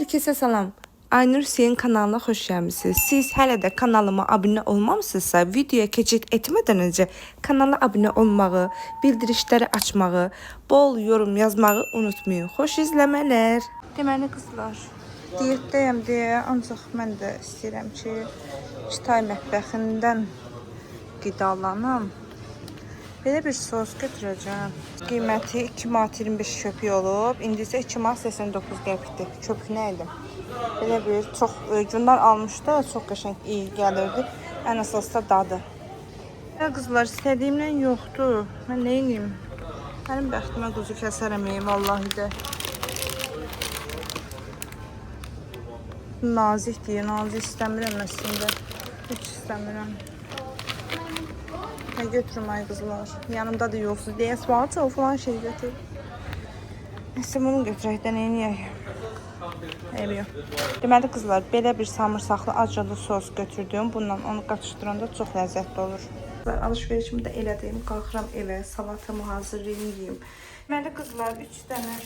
Hər kəsə salam. Aynur Hüseyin kanalına xoş gəlmisiniz. Siz hələ də kanalıma abunə olmamısınızsa, videoya keçid etmədən öncə kanala abunə olmağı, bildirişləri açmağı, bol yorum yazmağı unutmayın. Xoş izləmələr. Deməli qızlar, diyetdəyəm deyə ancaq mən də istəyirəm ki, Çitay mətbəxindən qidalanam. Belə bir sos götürəcəm. Qiyməti 2 manat 25 köpük olub. İndi isə 2 manat 89 qəpikdir. Köpük nə idi? Belə bir çox günlər almışdı. Çox qəşəng iyi gəlirdi. Ən əsası da dadı. Ya qızlar, istədiyimlə yoxdur. Mən nə edeyim? Mənim bəxtimə quzu kəsərəm vallahi də. Nazik deyə, nazik istəmirəm əslində. Heç istəmirəm. Ne götürüm ay kızlar. Yanımda da yoxsuz deyə salça falan şey götür. Neyse bunu götürək də neyiniyək. Eyvə. Deməli qızlar, belə bir samırsaqlı acılı sos götürdüm. Bundan onu qatışdıranda çox ləzzətli olur. Alışverişimi də elədiyim, qalxıram evə, salatamı hazırlayayım. Deməli qızlar, 3 dənə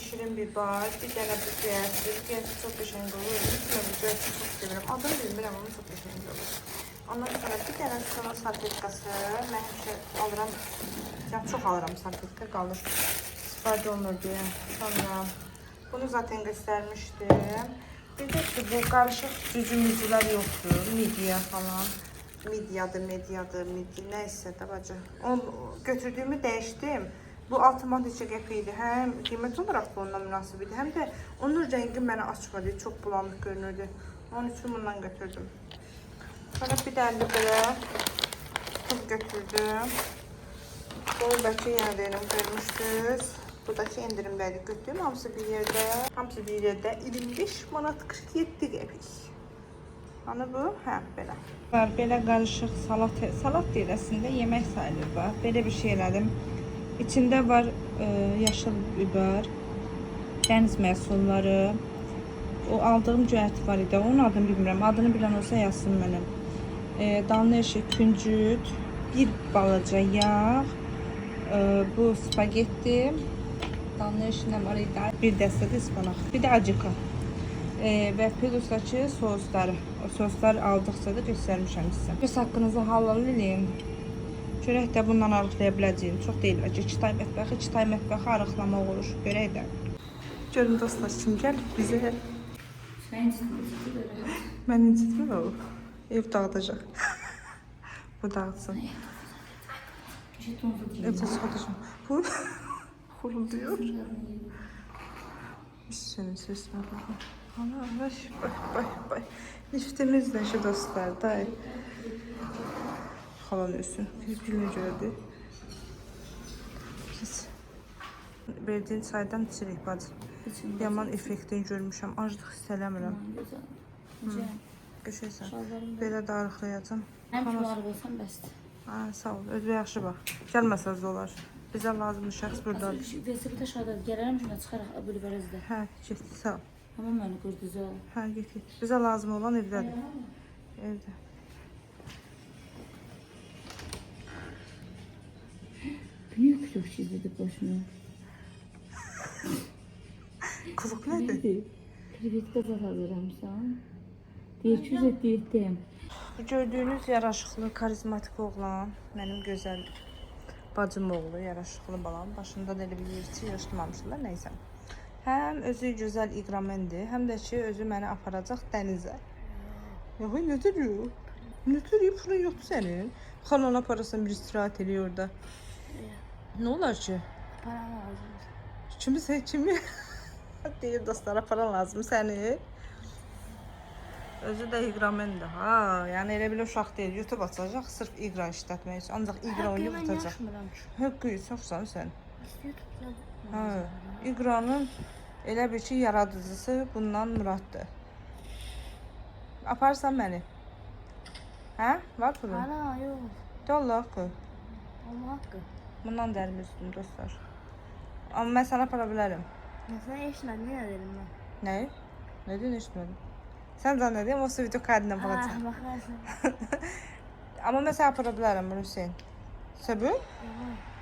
şirin biber, bir dənə bu piyazı. Piyazı çox qəşəng olur. Mən bu piyazı çox sevirəm. Adını bilmirəm, ama çox qəşəng olur. Ondan sonra bir dənə sonra salfetkası. Mən həmişə alıram, yəni çox alıram salfetka, qalır. İstifadə olunur deyə. Sonra bunu zaten göstərmişdim. Bir də ki, bu qarışıq cücümüzlər yoxdur. Midya falan. Midyadır, neysə də bacı. Onu götürdüyümü dəyişdim. Bu 6 manat neçə qəpik idi. Həm qiymət olaraq da onunla münasib idi. Həm də onun rəngi mənə açmadı. Çox bulanıq görünürdü. Onun üçün bundan götürdüm. Sonra bir dənə belə tuz götürdüm. Buradakı yerlərini görmüşdünüz. Buradakı endirimləri götürdüm. Hamısı bir yerdə. Hamısı bir yerdə 25 manat 47 qəpik. Hani bu? Hə, belə. Belə qarışıq salat deyiləsində yemək sayılır var. Belə bir şey elədim. İçində var yaşıl biber, dəniz məhsulları. O aldığım cəhət var idi. Onun adını bilmirəm. Adını bilən olsa yazsın mənə. Damla eşi, küncüt, bir balaca yağ, bu spagetti, damla eşindən var idi, bir dəstə də ispanaq, bir də acıka və pedusdakı sosları. O soslar aldıqca da göstərmişəm sizə. Göz haqqınızı halal eləyin. Görək də bundan arıqlaya biləcəyim. Çox deyil bəlkə. Çitay mətbəxi arıqlamaq olur. Görək də. Görün dostlar, kim gəlib bizə? Mən incitmir o. Ev dağıdacaq. Bu dağıtsın. Evde sadəcəm. Bu xurulduyor. Senin sesine bakın. Ana, bay. Niftimiz de şu dostlar da. Xalan ölsün. Bir-birini gördü. Pis. Verdiğin çaydan içirik bacı. Yaman effektini görmüşəm. Aclıq hiss eləmirəm. Qəşəksən. Belə də arıqlayacam. Həm ki arıq olsam bəsdir. Sağ ol. Özü yaxşı bax. Gəlməsəz də olar. Bizə lazımlı şəxs buradadır. Vəsiqə aşağıdadır. Gələrəm şuna çıxaraq bülbərəzdə. Hə, get, sağ ol. Amma məni qırdızı. Hə, get. Bizə lazım olan evdədir. Evdə. Niyə küçük çizdirdi başına? Quluq nədir? Krevetka zat hazırlamışsan. Deyir ki, diyetdəyim. Bu gördüyünüz yaraşıqlı, karizmatik oğlan, mənim gözəl bacım oğlu, yaraşıqlı balam. Başında da elə bir yerçi yaşlamamışlar, neysə. Həm özü gözəl iqramendir, həm də ki, özü məni aparacaq dənizə. Yox, nədir yox? Nədir yox, pulun yoxdur sənin? Xalan aparasın, bir istirahat ediyor orada. Nə olar ki? Param lazım. Kimi? Deyir dostlara para lazım səni. Özü də iqramendir ha. Yəni elə belə uşaq deyil. YouTube açacaq sırf iqra işlətmək üçün. Ancaq iqra oynayıb tutacaq. Haqqı yoxsan sən. Hə. İqranın elə bir ki yaradıcısı bundan Muraddır. Aparsan məni. Hə? Var pulun? Ana, yox. Allah haqqı. Allah haqqı. Bundan dərim üstüm dostlar. Amma mən sana para bilərəm. Sən eşitmədin, nə dedim mən? Nə? Nə dedin, eşitmədim. Sən zannedeyim, o video kaydına baxacaq. Baxarsın. Amma mən səni apara bilərəm, Hüseyin. Səbəb?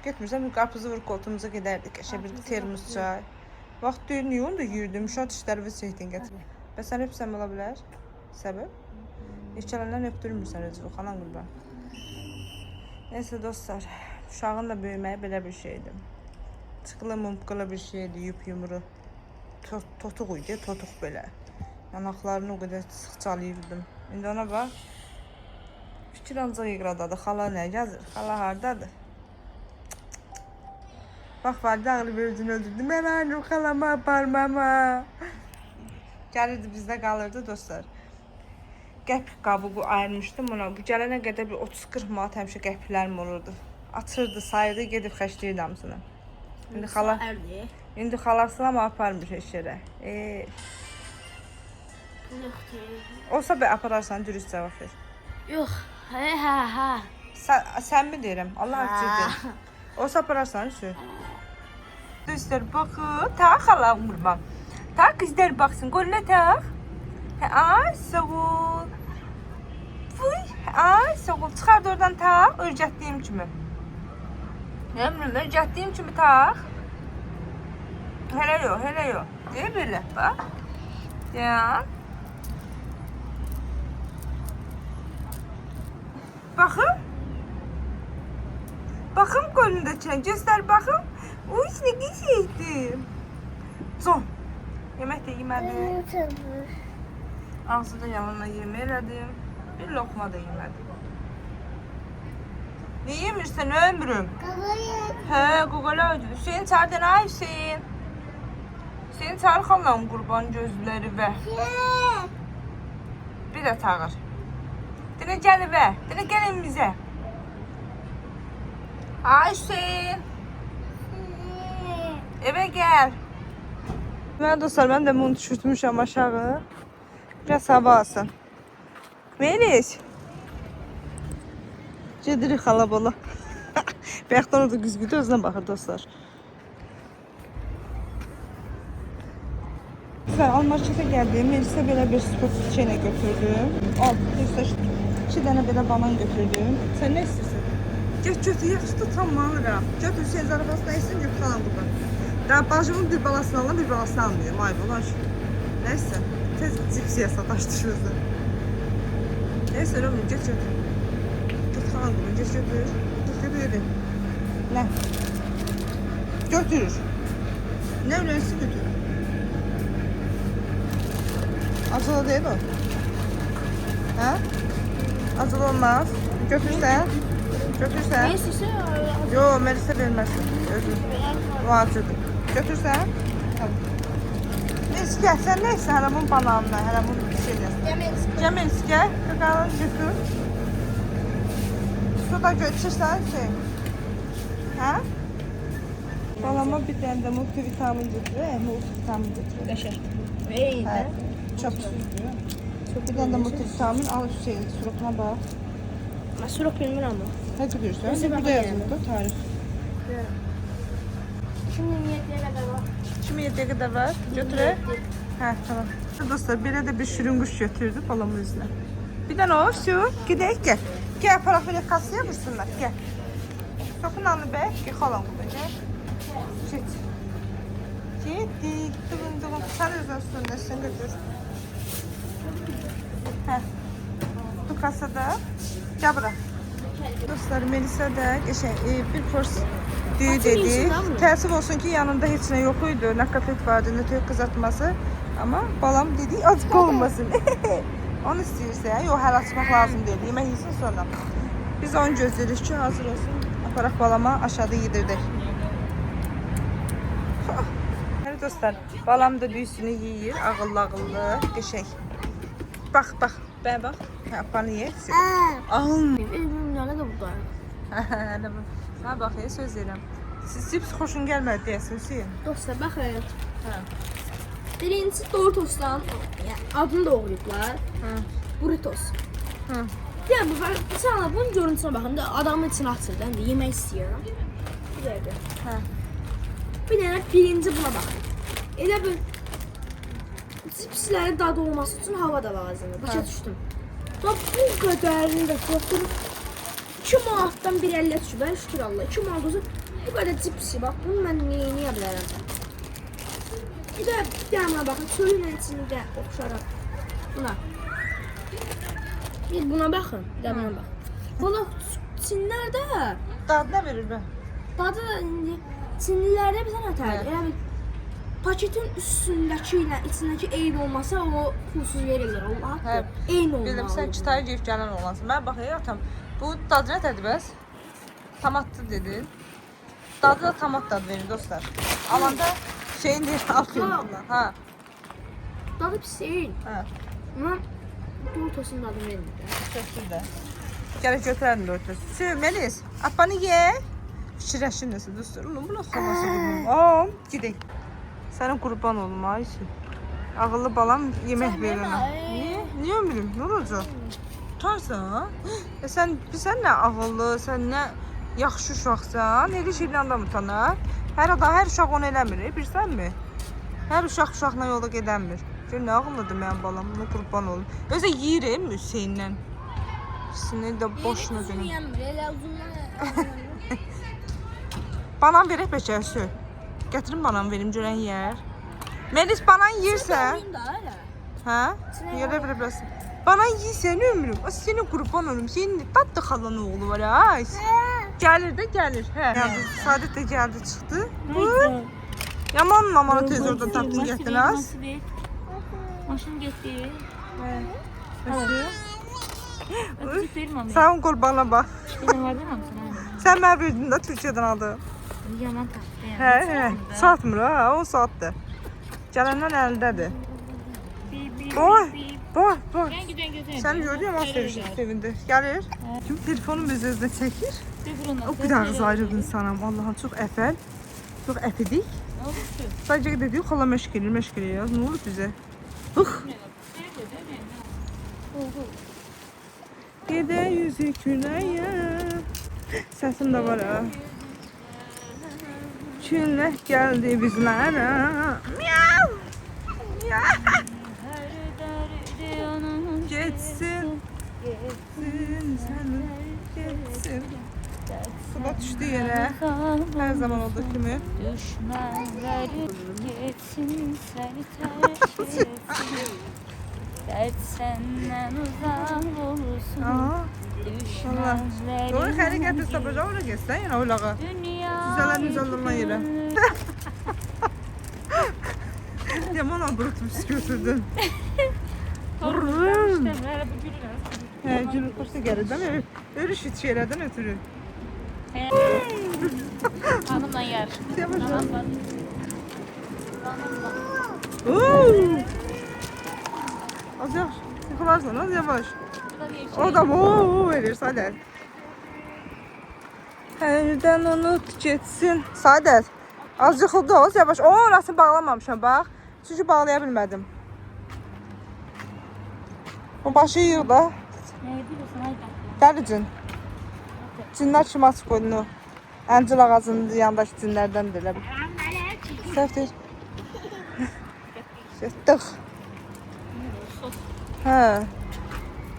Getmirsən, bir qarpuzu vur koltuğumuza gedərdik. Əşə bir termos çay. Vaxt deyil, niyə onu da yeyirdim? Müşat işləri və seytin gətir. Bəs sən öpsəm ola bilər? Səbəb? İşçələndən öpdürmürsən özü, xalan qurban. Neyse dostlar, uşağın da böyüməyi belə bir şeydir. Çıxılı mumqılı bir şeydir, yup yumru. Totuq idi, totuq belə. Yanaqlarını o qədər sıxcalayırdım. İndi ona bax. Fikir ancaq iqradadır. Xala nə gəzir? Xala hardadır? Bax, vardı ağlı özünü öldürdü. Mən annem xalama aparmama. Gəlirdi, bizdə qalırdı dostlar. Qəp qabığı ayırmışdım ona. Bu gələnə qədər bir 30-40 manat həmişə qəplərim olurdu. Açırdı, sayırdı, gedib xəşləyirdi hamısını. İndi xalasına mı aparmış heç yerə? Olsa bə apararsan, dürüst cavab ver. Yox. Hə. Sən mi deyirəm? Allah açıqdır. Olsa apararsan, sür. Dostlar, baxın, ta xalam qurban. Ta qızlar baxsın, qoluna tax. Ay, sağ ol. Fuy, ay, sağ ol. Çıxardı oradan tax, örgətdiyim kimi. Əmrim, örgətdiyim kimi tax. Hələ yox. Deyir belə, bax. Yan. Baxın. Baxın qolundakına, göstər baxın. Uy, nə qəşəngdir. Son. Yemək də yemədim. Ağzı da yanına yemək elədim. Bir lokma da yemədim. Ne yemirsən ömrüm? Hə, qoqalaydı. Hüseyin çağırdı, ay Hüseyin. Hüseyin çağır xalam qurban gözləri və. Bir də çağır. Dinə gəl evə, dinə gəl evimizə. Ay Hüseyin. Evə gəl. Mən dostlar, mən də bunu düşürtmüşəm aşağı. Biraz hava alsın. Melis. Gedirik xala bola. Bayaqdan orada güzgüdə özünə baxır dostlar. Almarketə gəldim. Melis'e belə bir sport şeylə götürdüm. Dostlar, 2 dənə belə banan götürdüm. Sən nə istəyirsən? Götür, yaxşı da tam alıram. Götür, sen zarafasına isin, götür xalan buradan. Daha bacımın bir balasını alıram, bir balasını almıyorum. Ay bolan şu. Neyse, tez cipsiyə sataşdırırız. Neyse, öyle olmuyor, götür. Götür xalan buradan, götür. Götür. Ne? Götürür. Ne öyleyse götür. Acılı değil o. Ha? Acılı olmaz. Götürsen. Götürsen. Yo, Melis'e vermezsin. Özür. O acıdır. Götürsen. Tamam. Melis gel, sen neyse haramın bananına, haramın bir şeyler. Gel Melis gel. Kakalanı götür. Suda götürsen şey. Ha? Balama bir tane de multivitamin götürür. Multivitamin götürür. Qəşəng. Evet. Çok. Bir tane de multivitamin al şey suratına bak. Mən sürok bilmirəm ama. Ne biliyorsun? Neyse, Burada bakayım. yazılı da tarif. Şimdi niyetlere kadar var. Şimdi 7'ye kadar var. Götüre. Ha tamam. Dostlar böyle de bir şürünguş götürdü balamın yüzüne. Bir tane o şu. Gidelim gel. Gel para böyle kasaya vursunlar. Gel. Sokun anı be. Gel halam burada gel. Git. Gittik. Dıgın. Sen özün üstünde sen götür. Heh. Bu kasada. Gel bırak. Dostlar Melisa da bir pors düğü dedi. Təəssüf olsun ki yanında heç nə yox idi. Nə kafet vardı, nə tök qızartması. Ama balam dedi azıq olmasın. Onu istəyirsə, yox hələ açmaq lazım deyil. Yemək yesin sonra. Biz onu gözləyirik ki hazır olsun. Aparaq balama aşağıda yedirdik. Hadi dostlar, balam da düysünü yeyir. Ağıllı, qəşəng. Bax. Bə bax. Apanı yesin. Evim yanı da burada. Ha bak ya söz verirəm. Siz xoşun gəlmədi deyəsən Hüseyin. Dostlar baxın. Hə. Birincisi Doritos'tan adını doğrayıblar. Burritos. Yani bu sana bunun görüntüsüne bakın da adamın içine atır da yemek istiyorum. Bir dakika. Bir tane pirinci buna bakın. Elə bir cipslərin dadı olması için hava da lazımdır. Başa düşdüm. Bax bu qədərini də götürüb 2 manatdan 1.50 düşüb. Şükür Allah. 2 manat olsa bu qədər cipsi. Bax bunu mən niyə bilərəm? Bir də gəlmə baxın, çölün içində oxşaraq. Buna. Bir buna baxın, bir də buna baxın. Buna Çinlərdə Dadı nə verir bə? dadı da indi Çinlilərdə bir dənə tərdir. Elə bir paketin üstündəki ilə içindəki eyni olmasa o pulsuz verirlər. Allah Hə. eyni olmalı. Bildim sən kitayı geyib gələn olansın. Mən baxayım atam. Bu dadı nə tədir bəs? Tomatlı dedin. Dadı da tomat dadı verir dostlar. Alanda şeyin deyir afiyonla. Ha. Dadı pis deyil. Ha. Amma Doritos-un dadını vermir. Kötü də. Gələk götürəlim Doritos. Melis, apanı ye. Fikirləşin nəsə dostlar. Oğlum bu nə xolası qurban. Aa, gedək. Sənin qurban olum Ayşe. Ağıllı balam yemək verir ona. Niyə? Niyə bilmirəm? Nə olacaq? Tutarsan? Sən nə ağıllı, sən nə yaxşı uşaqsan. Elə şeydən də utanar. Hər uşaq onu eləmir, bilirsənmi? Hər uşaq uşaqla yolda gedəmir. Gör nə ağıllıdır mənim balam, bunu qurban olum. Özə yeyirəm Hüseynlə. İkisini də boşuna dönüm. Yemir, elə uzundan. Banan verək bəcərsi. Gətirin banan verim, görən yeyər. Melis banan yeyirsən? Hə? Yerə verə bilərsən. Banan yeyirsən ömrüm. O senin qurban olum. Senin tatlı xalanın oğlu var ha. Gəlir də gəlir. Hə. Sadət də gəldi çıxdı. Yaman mamanı tez oradan tapdın getdin az. Maşın getdi. Nasıl? Öpücük verim ama. Sağ ol qurbana bax. Bir də vardı hamısını. Sən mənə verdin də Türkiyədən aldı. Yaman tapdı. Hə. Satmır ha, o satdı. Gələndən əlindədir. Boy, boy. Ben giden gözüm. Sən gördün ya, sevindi. Gəlir. Kim telefonum öz-özünə çəkir. O qədər qız ayrıldın sanam. Allah'ım çox əfəl. Çox əfidik. Ne oldu ki? Sadəcə dedi, xala məşq edir ya. Nə olub bizə? Bux. Gedə yüzü küləyə. Səsim də var ha. Külək gəldi bizlərə. Miau. Miau. Geçsin. Geçsin. Suda düşdü yerə. Hər zaman olduğu kimi. Düşmanları geçsin seni terk etsin. Dert senden uzak olsun. Aha. Allah. Doğru Düşmanların xəri gətir sabaca ora getsən yenə oylağa. Güzələn üzəllənmə yerə. Yaman abrutmuş götürdün. Vurun. Hə, gülür xoşda gəlirdən örüş üç yerədən ötürü. Hanımla yarışmış. Yavaş ol. Hanımla. Az yavaş. Yıkılarsan az yavaş. Bu da bir şey. O da verir Sadət. Hərdən unut geçsin. Sadət. Az yıxıldı az yavaş. Orasını bağlamamışam bax. Çünki bağlaya bilmədim. O başı yığ da. Ne biliyorsun Aydan? Dəlicin. Cinlər kimi açıq qoydun o. Əncil ağacının yanındakı cinlərdəndir elə bil. Səhv deyil. Yetdik. Hə.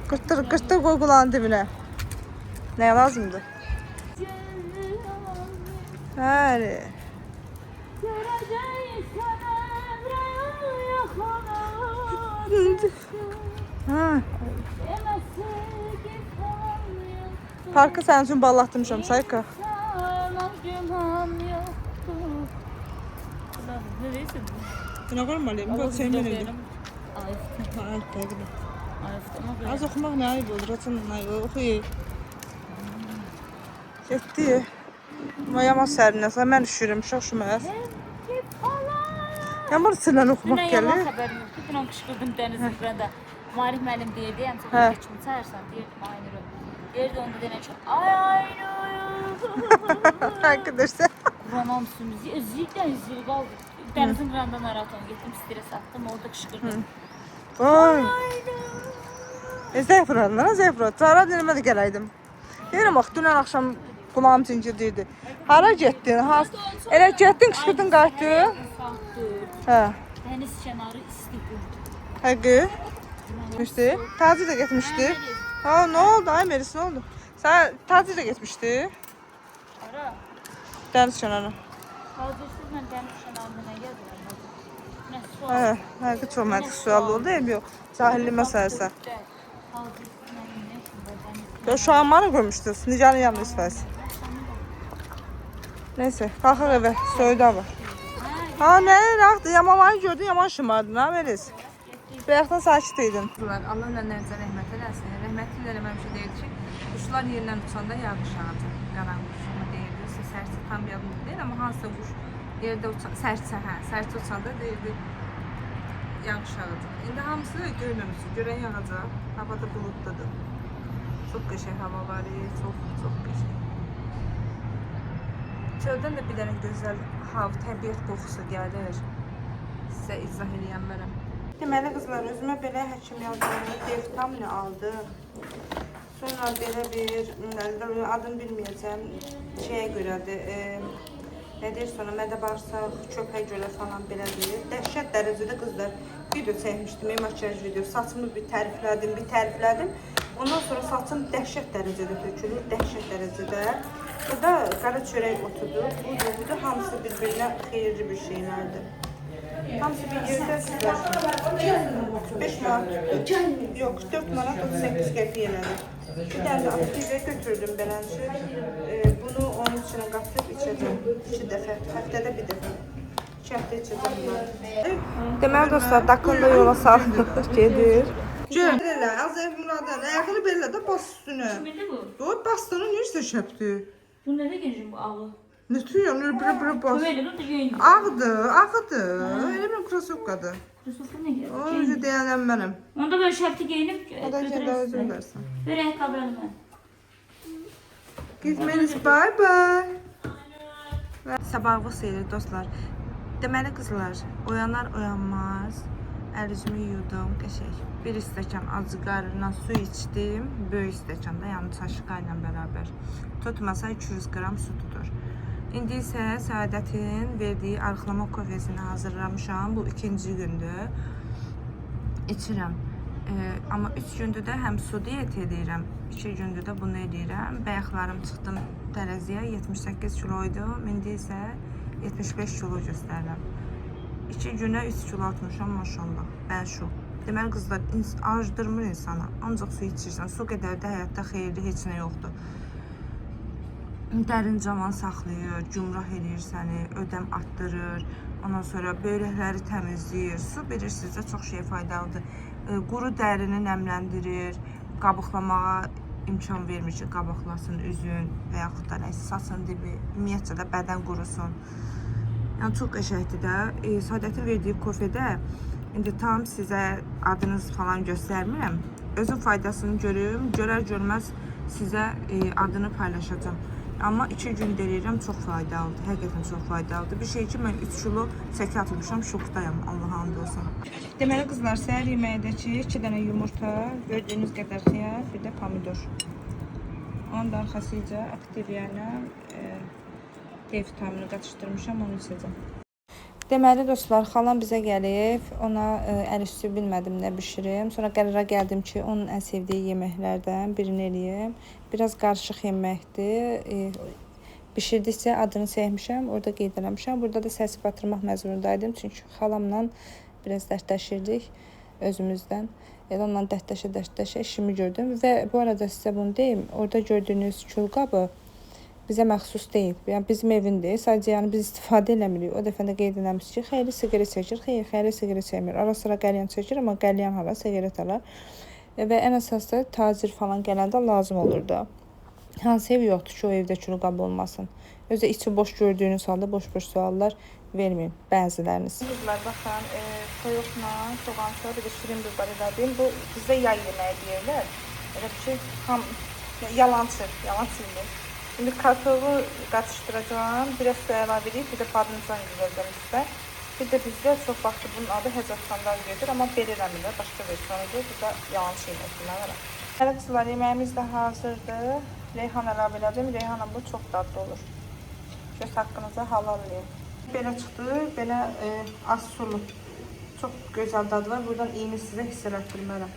Qırtdır qoy qulağın dibinə. Nəyə lazımdır? Həri. Hə. Parkı sənin üçün ballatmışam, Sayka. Buna qoymalıyım, bax sən mənə. Az oxumaq nə ayıb olur, açın oxuyur. Getdi. Yaman sərinəsə, mən üşürüm, uşaq. Yaman silən oxumaq Dünən gəlir. yalan xəbərim yoxdur. Dünən qışqırdım dənizin qıranda. Marif müəllim deyirdi, yəni Hə. çox keçim çağırsan, deyirdim Aynur'u. Deyirdi onda denən ki, ay Aynur. Arkadaşlar. Quranam sümüzü, zildən zil qaldı. Dənizin qıranda narahat olum, getdim stres attım, orada qışqırdım. Vay. Zəif vurarlar, zəif vurar. Cara dinləmə də gələydim. Deyirəm, bax, dünən axşam qulağım cincirdirdi. Hara getdin? Elə getdin, qışqırdın, qayıtdın? Hə. Dəniz kənarı isti qum. Həqiqi? Getmişdi. Tacir də getmişdi. Ha, nə oldu? Ay Melis, nə oldu? Sən Tacir də getmişdi. Ara, Dəniz kənarı. hazırsız mən dəniz kənarında nə gəzirəm? Nə sual. Həqiqi çox məntiq sual oldu, yox. Cahillik məsələsi. Şamanı görmüşdünüz, Nigarın yanında isfəsi. Neyse, qalxaq evə, soyudu hava. Ha, nə rahatdır, yamamanı gördün, yaman şımardı, nə veriz? Bayaqdan sakit idin. Allah nələrcə rəhmət eləsin. Rəhmətli eləməmişə deyildi ki, quşlar yerdən uçanda yağış yağacaq. Qaranquş deyildi, sərçə tam yadımda deyil, amma hansısa quş yerdə uçan, sərçə uçanda deyildi yağış yağacaq. İndi hamısı görməmişik, görən yağacaq. Havada buluddadır. Çox qəşəng hava var, çox qəşəng. Çöldən də bir dənə gözəl təbiət qoxusu gəlir. Sizə izah eləyənmərəm. Deməli qızlar, özümə belə həkim yazdığı D-vitamini aldım. Sonra belə bir, adını bilməyəcəm, şeyə görədir, nə deyir sonra, mədə bağırsaq, çöpə görə falan belə deyir. Dəhşət dərəcədə qızlar video çəkmişdim, makyaj video, saçımı bir təriflədim. Ondan sonra saçım dəhşət dərəcədə tökülür, dəhşət dərəcədə. Burada qara çörək otudur, budur, hamısı bir-birinə xeyirli bir şeylərdir. Hamısı bir yerdə sizlər 5 manat, yox 4 manat 38 qəpik elədi. Bir dənə aktivə götürdüm belənci. Bunu onun içine qatıb içəcəm 2 dəfə, həftədə bir dəfə. 2 həftə içəcəm bunu. Deməli dostlar, dakında yola salınır, gedir. Gör elə, Azəf Muradan, ayağını belə də bas üstünə. Kimindir bu? O, bastonu necə şəbdir? Bu nədə gəncim bu ağı? Ne tüyüm, bura bas. Köməklə də geyindim. Ağdır. Elə bir krasovkadır. Krasovka nə gəlir? O, yüzü deyənəm mənim. Onda böyle şərti geyinib O da gəndə özün versin. Ver ayaqqabılarını mən. Gizmeniz, bye bye. Sabahlı seyir dostlar. Deməli qızlar, oyanmaz. Əl üzümü yudum, qəşəng. Bir stəkan acı qarından su içdim. Böyük stəkanda, yəni çaşqa ilə bərabər. Tutmasa 200 qram su tutur. İndi isə Səadətin verdiyi arıqlama kofesini hazırlamışam. Bu 2-ci gündür. İçirəm. Amma 3 gündür də həm su diyet edirəm. 2 gündür də bunu edirəm. Bəyəxlarım çıxdım tərəziyə. 78 kiloydum. İndi isə 75 kilo göstərirəm. 2 günə 3 kilo atmışam maşallah. Bəşu. Deməli qızlar, acdırmır insana. Ancaq su içirsən. Su qədər də həyatda xeyirli heç nə yoxdur. Dərin cavan saxlayır, cümrah edir səni, ödəm artdırır. Ondan sonra böyrəkləri təmizləyir. Su bilirsiniz də çox şey faydalıdır. Quru dərini nəmləndirir. Qabıqlamağa imkan vermir ki, qabıqlasın üzün və yaxud da nəsə saçın dibi, ümumiyyətcə də bədən qurusun. Yəni çox qəşəngdir də. Səadətin verdiyi kofedə indi tam sizə adınız falan göstərmirəm. Özün faydasını görüm, görər-görməz sizə adını paylaşacağım. Amma 2 gün deyirəm, çox faydalıdır. Həqiqətən çox faydalıdır. Bir şey ki, mən 3 kilo çəki atmışam, şokdayam, Allah'a and olsun. Deməli qızlar, səhər yeməyindəki 2 dənə yumurta, gördüyünüz qədər xiyar, bir də pomidor. Onun da arxasıca aktivya ilə D-vitamini qatışdırmışam, onu içəcəm. Deməli dostlar, xalam bizə gəlib, ona əl üstü bilmədim nə bişirim. Sonra qərara gəldim ki, onun ən sevdiyi yeməklərdən birini eləyim. Biraz qarışıq yeməkdir. Bişirdikcə adını sevmişəm, orada qeyd eləmişəm. Burada da səsi batırmaq məcburundaydım, çünki xalamla biraz dərdləşirdik özümüzdən. Elə onunla dərdləşə işimi gördüm. Və bu arada sizə bunu deyim, orada gördüyünüz külqabı bizə məxsus deyil. Yəni bizim evindir. Sadəcə yəni biz istifadə eləmirik. O dəfə də qeyd eləmişik ki, xeyli siqaret çəkir, xeyli siqaret çəkmir. Ara sıra qəlyan çəkir, amma qəlyan hara siqaret alar. Və ən əsasda tacir falan gələndə lazım olur da. Hansı ev yoxdur ki, o evdə külqab olmasın. Özü içi boş gördüyünüz halda boş-boş suallar verməyin bəziləriniz. Qızlar, baxın, toyuqla, soğança, bir də şirin biber elədim. Bu bizdə yay yeməyi deyirlər. Elə bir şey, yalançı deyirlər. Şimdi kartofu qatışdıracağım, biraz su əlavə edib, bir də badımcan yiyəcəm üstə. Bir də bizdə çox vaxtı bunun adı həcatxandan gedir, amma belə eləmirlər, başqa versiyonudur. Bu da yalan şeyməsindən var. Hələ qızlar, yeməyimiz də hazırdır. Reyhan əlavə elədim, reyhanla bu çox dadlı olur. Göz haqqınıza halal edin. Belə çıxdı, belə az sulu. Çox gözəl dadı var, buradan iyini sizə hiss elətdirmərəm.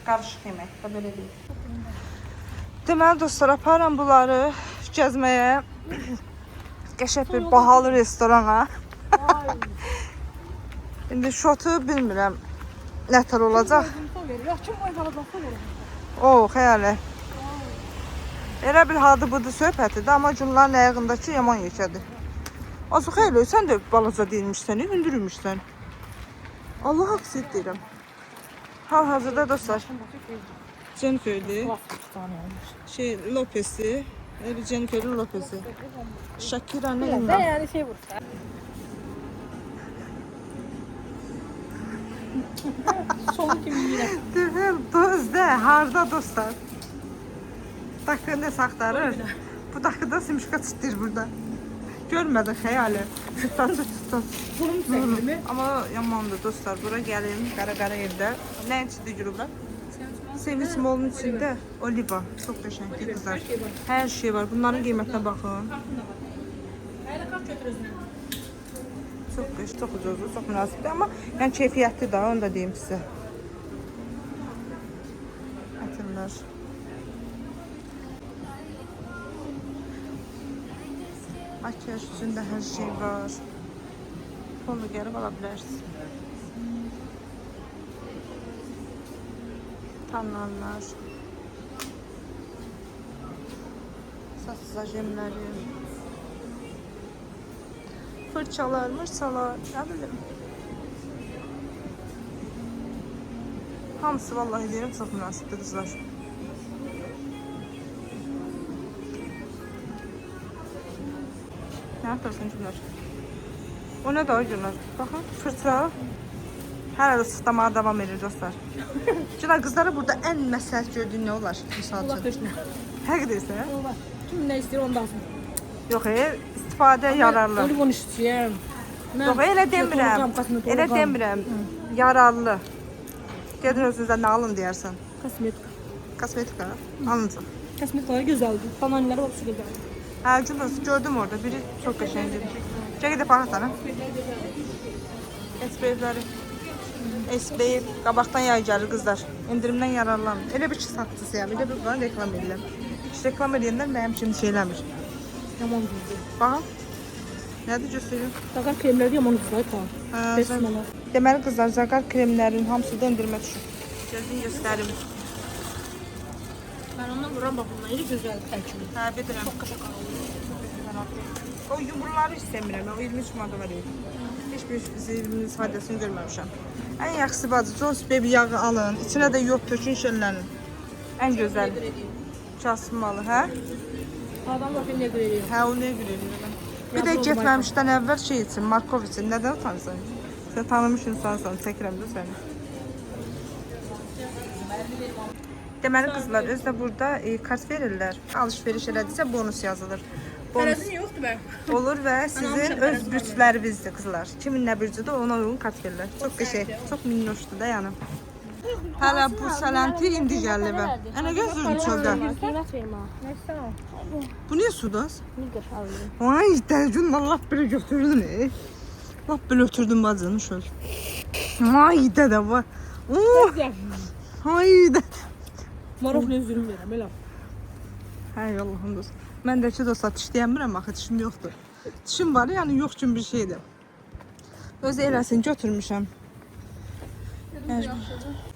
Qarışıq yemək də belə deyil. Deməli dostlar, aparam bunları gəzməyə, qəşəng bir bahalı restorana. İndi şotu bilmirəm nətər olacaq. Yaxşı maydaladaqsa olur. O, xəyali. Elə bir hadı budur söhbətidir, amma günlərin ayağındakı yaman yekədir. Azı xeyli, sən də balaca deyilmişsən, hündürmüşsən. Allah haqs edirəm. Hal-hazırda dostlar, Jennifer'di. Lopez'i. Evet, Jennifer'in Lopez'i. Shakira ne bilmem. Yani şey vursa. Sonu kimi yine. Deyir, dözdə, harda dostlar. Dakikada saxtarır. Bu dakikada simşka çıxdır burada. Görmədin xəyali. Tutası. Bunun sevgili mi? Amma yamandır dostlar. Bura gəlin, qara evdə. Nə içində gülüblər? Sevinç molunun içində oliva. Çox qəşəngdir qızlar. Hər şey var. Bunların qiymətinə baxın. Çox qəşəng, çox ucuzdur, çox münasibdir. Amma yəni keyfiyyətli də, onu da deyim sizə. Ətirlər. Makyaj üçün də hər şey var. Onu gəlib ala bilərsiniz. Tanlarlar. Saç jemləri. Fırçalar, mırçalar, nə bilim. Hamısı vallahi deyirəm çox münasibdir qızlar. Nə yapırsın günlər? O nə da o günlər? Baxın, fırça. Hər arada sıxlamağa davam edir dostlar. Günlər qızlara burada ən məsləhət gördüyün nə olar? Misal üçün. Həqiq deyirsən? Olar. Kim nə istəyir ondan sonra. Yox, istifadə yararlı. Olivon istəyirəm. Yox, elə demirəm. Elə demirəm. Yararlı. Gedin özünüzə nə alın deyərsən? Kosmetika. Kosmetika alınacaq. Kosmetikalar gözəldir. Bananları var, su gözəldir. Hə, günlər gördüm orada. Biri çox qəşəngdir. Çəkə də baxaq sana. SPF-ləri. SPF qabaqdan yay gəlir qızlar. İndirimdən yararlanın. Elə bir ki satıcısıyam. Elə bir bana reklam edirlər. Hiç reklam edənlər mənim kimi şey eləmir. Yaman güzel. Baxın. Nədir göstərim? Zagar kremləri yaman güzel. Hə, deməli qızlar, zagar kremlərin hamısı da endirmə düşür. Gözün göstərim. Ben ondan vuram bak bunlar. İyi güzel tərkib. Hə, bilirəm. Çok kaşak alıyor. O yumruları istəmirəm. O 23 manata var. Heç bir zirvinin faydasını görməmişəm. Ən yaxşısı bacı, Jones Baby yağı alın. İçinə də yoğurt tökün, şəllənin. Ən gözəl. Kasmalı, hə? Adam bakın ne görüyor. Hə, o nə görürəm. Bir də getməmişdən əvvəl şey için, Markov için. Nədən utanırsan? Sən tanımış insansan, çəkirəm də səni. Deməli qızlar, özü də burada kart verirlər. Alış-veriş elədisə bonus yazılır. Tərəzin yoxdur ben. Olur və sizin öz bütçələrinizdir qızlar. Kimin nə bütçədə ona uyğun kart verirlər. Çox qəşəng, çox minnoşdur da yəni. Hələ bu sələnti indi gəlir və. Ana gözürüm çöldə. Qiymət verim ha. Neyse. Bu niyə sudas? Nigger alıyorum. Ay, dərgün Allah belə götürdün. Lap belə ötürdün bacını şöl. Ay, dədə var. Ay, dədə. Marok ne üzülüm verim elə. Hay Allah'ım dost. Mən də ki dostlar dişləyəmirəm axı, dişim yoxdur. Dişim var, yəni yox kimi bir şeydir. Özü eləsin götürmüşəm.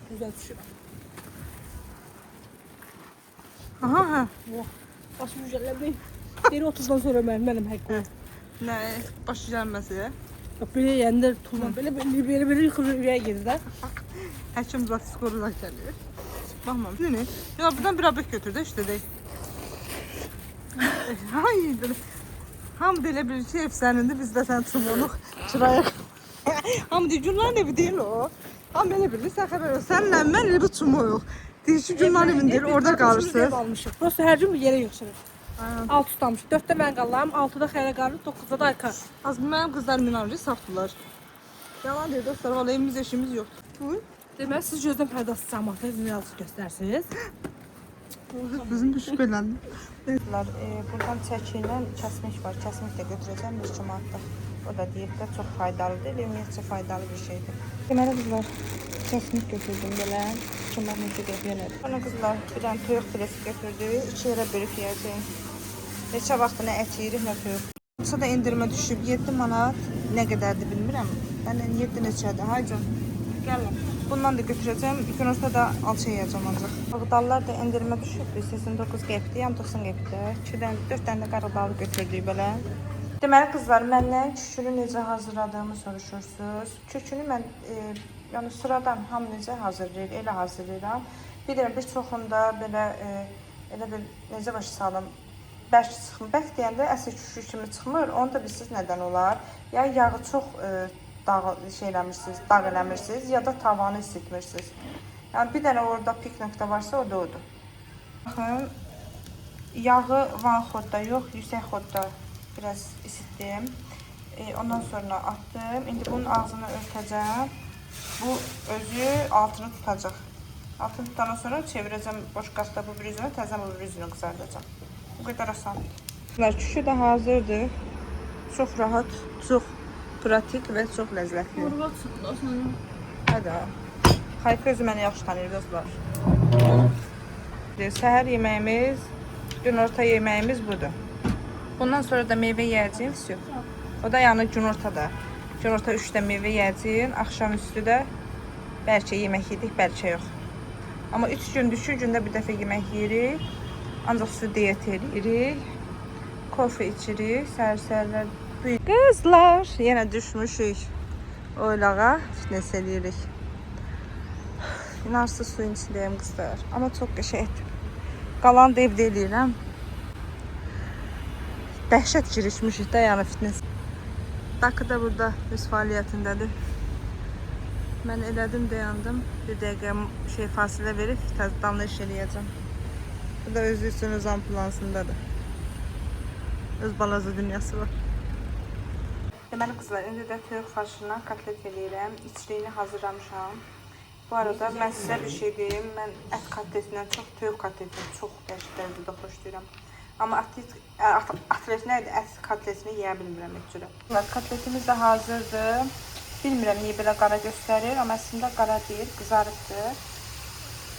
Güzel düşür. Aha, hə. Başı güzelləmək. Deri 30'dan sonra mənim həqqim. Nə, başı gəlməsi. Böyle yəndə tutma. Böyle yıxılır ürəyə gedir də. Həkim zat skorular gəlir. Baxmam. Ne? Ya buradan bir abək götür də işte deyil. Ay, ham belə bir şey efsənində biz də sən çubuğunuq çıraya. Ham deyir, günlərin evi deyil o. Ham belə bilir, sən xəbər ol. Sənlə mən evi çubuğuq. Deyir ki, günlərin evindir, orada qalırsınız. Burası hər gün bir yerə yığışırıq. 6 tutamış. 4'te mən qalıram, 6'da xəylə qalır, 9'da da Ayka. Az mənim qızlar minarlı safdılar. Yalan deyir dostlar, vallahi evimiz eşimiz yoxdur. Buyur. Deməli siz gözdən pərdası çalmaqda izin yazı göstərsiniz. Bizim düşüb eləndi. Buradan çəki ilə kəsmək var. Kəsmək də götürəcəm 1 manatda. O da diyetdə çox faydalıdır. Ümumiyyətcə faydalı bir şeydir. Deməli qızlar, kəsmək götürdüm belə. 2 manat deyirəm. Ona qızlar bir dənə toyuq filesi götürdük. 2 yerə bölüb yeyəcəyik. Neçə vaxt nə ət yeyirik, nə toyuq. Sonra da endirmə düşüb 7 manat. Nə qədərdir bilmirəm. Sənin 7 neçədir? Haycan. Gəlin. Bundan da götürəcəm. Günorta da alça yeyəcəm ancaq. Qarğıdallar da endirmə düşübdür. 89 qəpikdir, yəni 90 qəpikdir. 4 dənə də qarğıdalı götürdük belə. Deməli qızlar, məndən kükünü necə hazırladığımı soruşursunuz. Kükünü mən yəni sıradan hamı necə hazırlayır, elə hazırlayıram. Bir də bir çoxunda belə elə bir necə başa salım, bərk çıxmır. Bərk deyəndə əsl kükü kimi çıxmır. Onu da bilirsiniz nədən olar? Ya yağı çox dağ eləmirsiniz, ya da tavanı isitmirsiniz. Yəni bir dənə orada pik nöqtə varsa, o da odur. Baxın, yağı van xodda yox, yüksək xodda biraz isitdim. Ondan sonra atdım. İndi bunun ağzını örtəcəm. Bu özü altını tutacaq. Altını tutandan sonra çevirəcəm boş qazda bu bir üzünü, təzən bu bir üzünü qızardacam. Bu qədər asan. Küşü də hazırdır. Çox rahat, çox pratik və çox ləzzətli. Vurğat çıxdın. Hadi. Xayfə özü məni yaxşı tanıyır dostlar. Səhər yeməyimiz, günorta yeməyimiz budur. Bundan sonra da meyvə yeyəcəyik. O da yəni günortada. Günorta 3-də meyvə yeyəcəyik. Axşam üstü də bəlkə yemək yedik, bəlkə yox. Amma 3 gündür, 2 gündə bir dəfə yemək yeyirik. Ancaq su diyet edirik. Kofe içirik, səhər-səhərlər. Qızlar, yenə düşmüşük oylağa, fitness edirik. İnarsız suyun içindəyim qızlar. Amma çox qəşəngdir. Qalan da evdə eləyirəm. Dəhşət girişmişik də yəni fitness. Dakı da burada öz fəaliyyətindədir. Mən elədim, dayandım. Bir dəqiqə fasilə verib təzədən iş eləyəcəm. Bu da özü üçün öz ambulansındadır. Öz balaca dünyası var. Deməli qızlar, indi də toyuq farşından kotlet eləyirəm. İçliyini hazırlamışam. Bu arada mən sizə bir şey deyim. Mən ət kotletindən çox toyuq kotletindən çox dərəcədə xoşlayıram. Amma atlet nə idi? Ət kotletini yeyə bilmirəm heç cürə. Kotletimiz də hazırdır. Bilmirəm niyə belə qara göstərir, amma əslində qara deyil, qızarıbdır.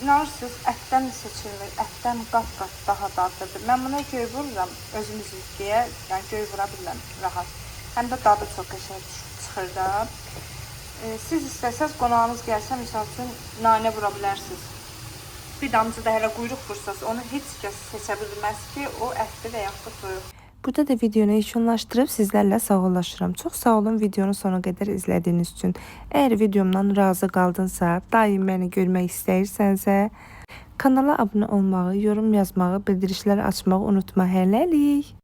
İnanırsınız, ətdən seçilmir, ətdən qat-qat daha dadlıdır. Mən buna göy vururam, özümüz deyə, yəni göy vura bilirəm rahat. Həm də dadı çox qəşəng çıxır da. Siz istəsəz qonağınız gəlsə, misal üçün nanə vura bilərsiniz. Bir damcı da hələ quyruq vursanız, onu heç kəs seçə bilməz ki, o ətdir və yaxud da toyuq. Burada da videonu yekunlaşdırıb sizlərlə sağollaşıram. Çox sağ olun videonu sona qədər izlədiyiniz üçün. Əgər videomdan razı qaldınsa, daim məni görmək istəyirsənsə, kanala abunə olmağı, yorum yazmağı, bildirişləri açmağı unutma. Hələlik.